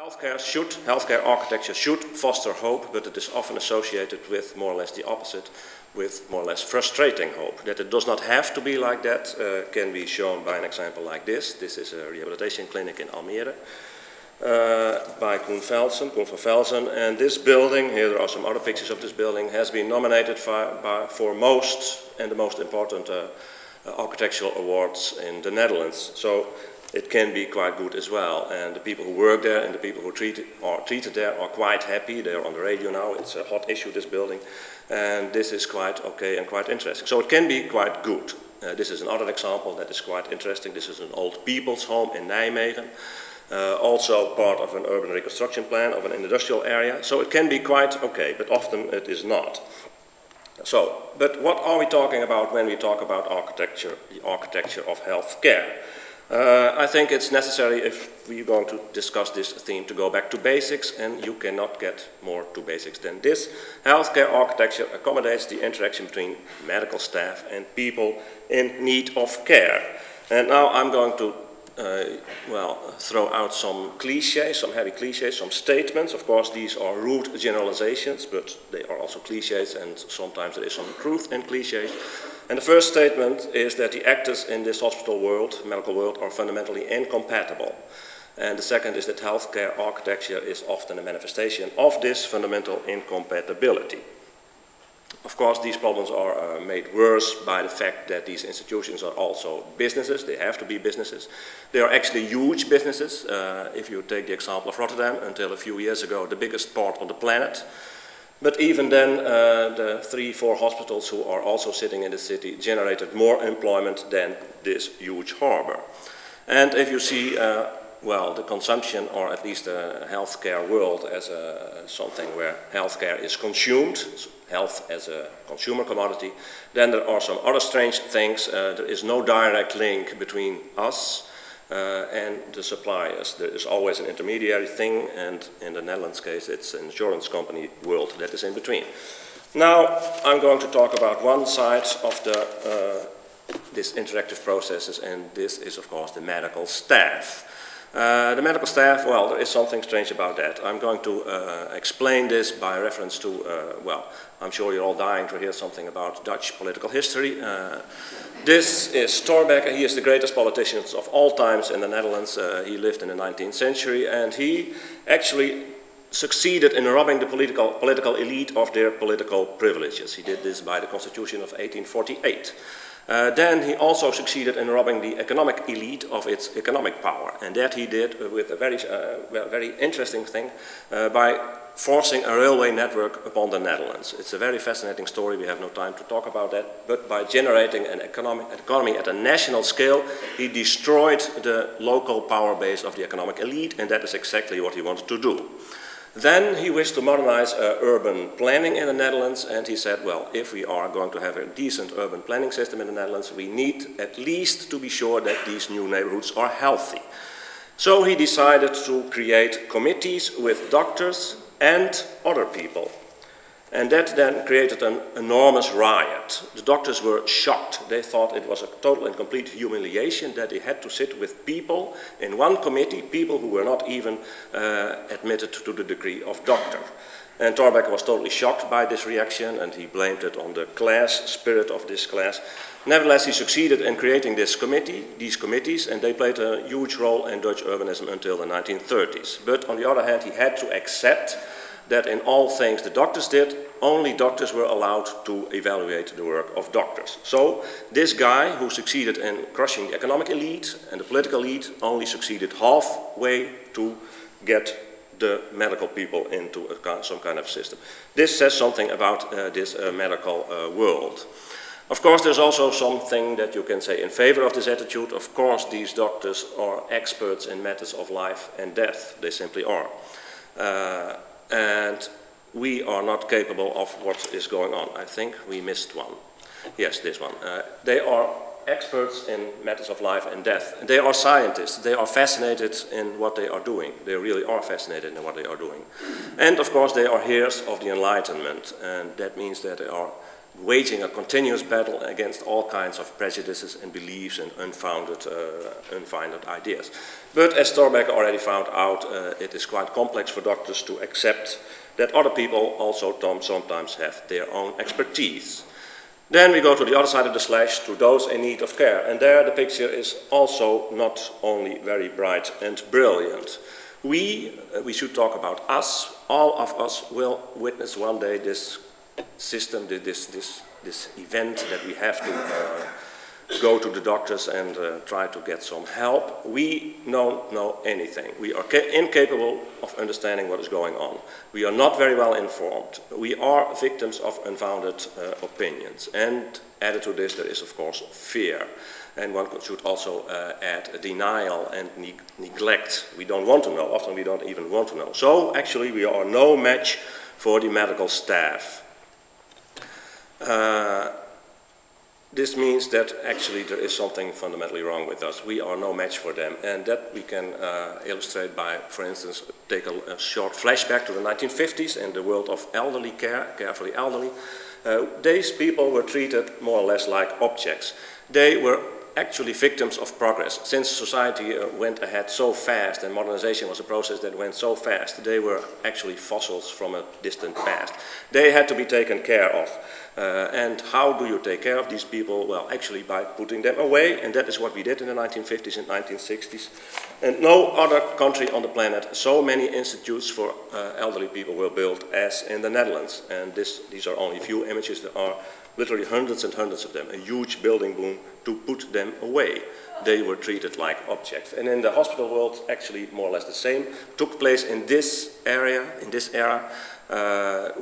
Healthcare architecture should foster hope, but it is often associated with more or less the opposite, with more or less frustrating hope. That it does not have to be like that can be shown by an example like this. This is a rehabilitation clinic in Amira by Koen van Velzen. And this building, here there are some other pictures of this building, has been nominated for most and the most important architectural awards in the Netherlands. So it can be quite good as well. And the people who work there and the people who are treated there are quite happy. They're on the radio now. It's a hot issue, this building. And this is quite okay and quite interesting. So it can be quite good. This is another example that is quite interesting. This is an old people's home in Nijmegen. Also part of an urban reconstruction plan of an industrial area. So it can be quite okay, but often it is not. So, but what are we talking about when we talk about architecture, the architecture of healthcare? I think it's necessary, if we're going to discuss this theme, to go back to basics, and you cannot get more to basics than this. Healthcare architecture accommodates the interaction between medical staff and people in need of care. And now I'm going to throw out some cliches, some heavy cliches, some statements. Of course, these are rude generalizations, but they are also cliches, and sometimes there is some truth in cliches. And the first statement is that the actors in this hospital world, medical world, are fundamentally incompatible. And the second is that healthcare architecture is often a manifestation of this fundamental incompatibility. Of course, these problems are made worse by the fact that these institutions are also businesses. They have to be businesses. They are actually huge businesses. If you take the example of Rotterdam, until a few years ago, the biggest port on the planet. But even then, the 3-4 hospitals who are also sitting in the city generated more employment than this huge harbor. And if you see, the consumption, or at least the healthcare world, as something where healthcare is consumed, health as a consumer commodity, then there are some other strange things. There is no direct link between us and the suppliers. There is always an intermediary thing, and in the Netherlands case, it's an insurance company world that is in between. Now, I'm going to talk about one side of these interactive processes, and this is, of course, the medical staff. The medical staff, well, there is something strange about that. I'm going to explain this by reference to, I'm sure you're all dying to hear something about Dutch political history. This is Thorbecke. He is the greatest politician of all times in the Netherlands. He lived in the 19th century, and he actually succeeded in robbing the political elite of their political privileges. He did this by the Constitution of 1848. Then he also succeeded in robbing the economic elite of its economic power, and that he did with a very interesting thing, by forcing a railway network upon the Netherlands. It's a very fascinating story, we have no time to talk about that, but by generating an economy at a national scale, he destroyed the local power base of the economic elite, and that is exactly what he wanted to do. Then he wished to modernize urban planning in the Netherlands, and he said, well, if we are going to have a decent urban planning system in the Netherlands, we need at least to be sure that these new neighborhoods are healthy. So he decided to create committees with doctors and other people. And that then created an enormous riot. The doctors were shocked. They thought it was a total and complete humiliation that they had to sit with people in one committee, people who were not even admitted to the degree of doctor. And Thorbecke was totally shocked by this reaction, and he blamed it on the class spirit of this class. Nevertheless, he succeeded in creating these committees, and they played a huge role in Dutch urbanism until the 1930s. But on the other hand, he had to accept that in all things the doctors did, only doctors were allowed to evaluate the work of doctors. So this guy who succeeded in crushing the economic elite and the political elite only succeeded halfway to get the medical people into some kind of system. This says something about this medical world. Of course, there's also something that you can say in favor of this attitude. Of course, these doctors are experts in matters of life and death. They simply are. And we are not capable of what is going on. I think we missed one. Yes, this one. They are experts in matters of life and death. They are scientists. They are fascinated in what they are doing. They really are fascinated in what they are doing. And of course, they are heirs of the Enlightenment. And that means that they are waging a continuous battle against all kinds of prejudices and beliefs and unfounded ideas. But as Thorbecke already found out, it is quite complex for doctors to accept that other people also sometimes have their own expertise. Then we go to the other side of the slash, to those in need of care. And there the picture is also not only very bright and brilliant. We should talk about us. All of us will witness one day this system, this event that we have to go to the doctors and try to get some help. We don't know anything. We are incapable of understanding what is going on. We are not very well informed. We are victims of unfounded opinions. And added to this, there is of course fear. And one should also add denial and neglect. We don't want to know. Often we don't even want to know. So actually we are no match for the medical staff. This means that actually there is something fundamentally wrong with us. We are no match for them. And that we can illustrate by, for instance, take a short flashback to the 1950s and the world of elderly care for the elderly. These people were treated more or less like objects. They were actually victims of progress. Since society went ahead so fast and modernization was a process that went so fast, they were actually fossils from a distant past. They had to be taken care of. And how do you take care of these people? Well, actually by putting them away, and that is what we did in the 1950s and 1960s. And no other country on the planet, so many institutes for elderly people were built as in the Netherlands. And these are only a few images. There are literally hundreds and hundreds of them, a huge building boom to put them away. They were treated like objects. And in the hospital world, actually more or less the same took place in this area, in this era.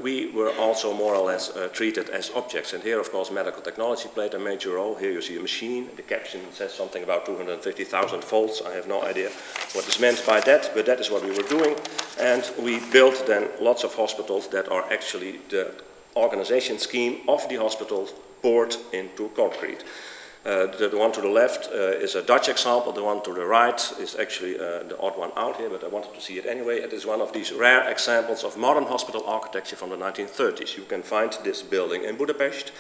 We were also more or less treated as objects. And here, of course, medical technology played a major role. Here you see a machine. The caption says something about 250,000 volts. I have no idea what is meant by that, but that is what we were doing. And we built then lots of hospitals that are actually the organization scheme of the hospitals poured into concrete. The one to the left is a Dutch example. The one to the right is actually the odd one out here, but I wanted to see it anyway. It is one of these rare examples of modern hospital architecture from the 1930s. You can find this building in Budapest.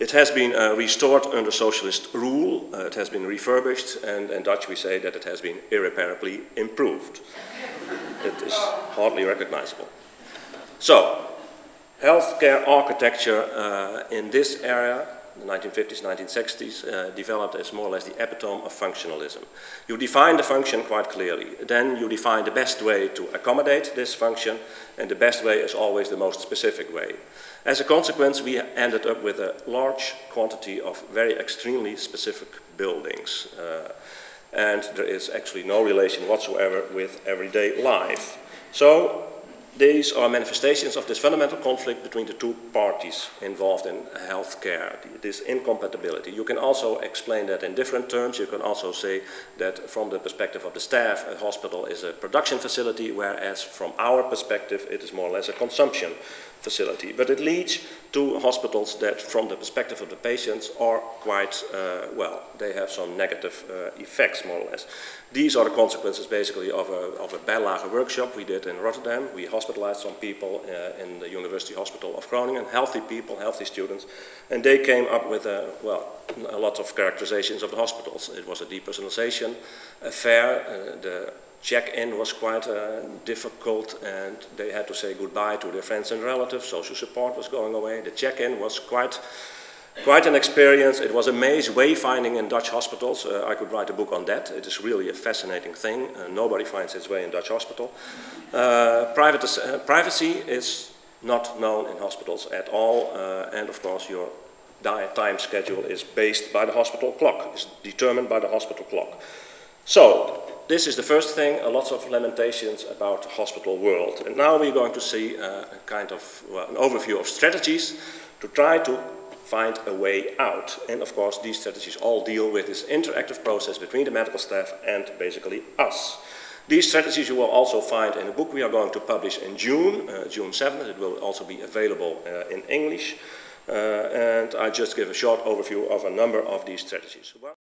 It has been restored under socialist rule. It has been refurbished, and in Dutch we say that it has been irreparably improved. It is hardly recognizable. So, healthcare architecture in this area, the 1950s, 1960s, developed as more or less the epitome of functionalism. You define the function quite clearly. Then you define the best way to accommodate this function, and the best way is always the most specific way. As a consequence, we ended up with a large quantity of very extremely specific buildings. And there is actually no relation whatsoever with everyday life. So, these are manifestations of this fundamental conflict between the two parties involved in healthcare, this incompatibility. You can also explain that in different terms. You can also say that from the perspective of the staff, a hospital is a production facility, whereas from our perspective, it is more or less a consumption facility. But it leads to hospitals that, from the perspective of the patients, are quite, well, they have some negative effects, more or less. These are the consequences, basically, of a Bijlage workshop we did in Rotterdam. We hospitalized some people in the University Hospital of Groningen, healthy people, healthy students, and they came up with, well, a lot of characterizations of the hospitals. It was a depersonalization affair. The check-in was quite difficult, and they had to say goodbye to their friends and relatives. Social support was going away. The check-in was quite an experience. It was a maze, wayfinding in Dutch hospitals. I could write a book on that. It is really a fascinating thing. Nobody finds its way in Dutch hospital. Privacy is not known in hospitals at all, and of course your time schedule is based by the hospital clock, is determined by the hospital clock. So, this is the first thing, lots of lamentations about the hospital world. And now we're going to see a kind of, well, an overview of strategies to try to find a way out. And of course, these strategies all deal with this interactive process between the medical staff and basically us. These strategies you will also find in a book we are going to publish in June, June 7th. It will also be available in English. And I just give a short overview of a number of these strategies.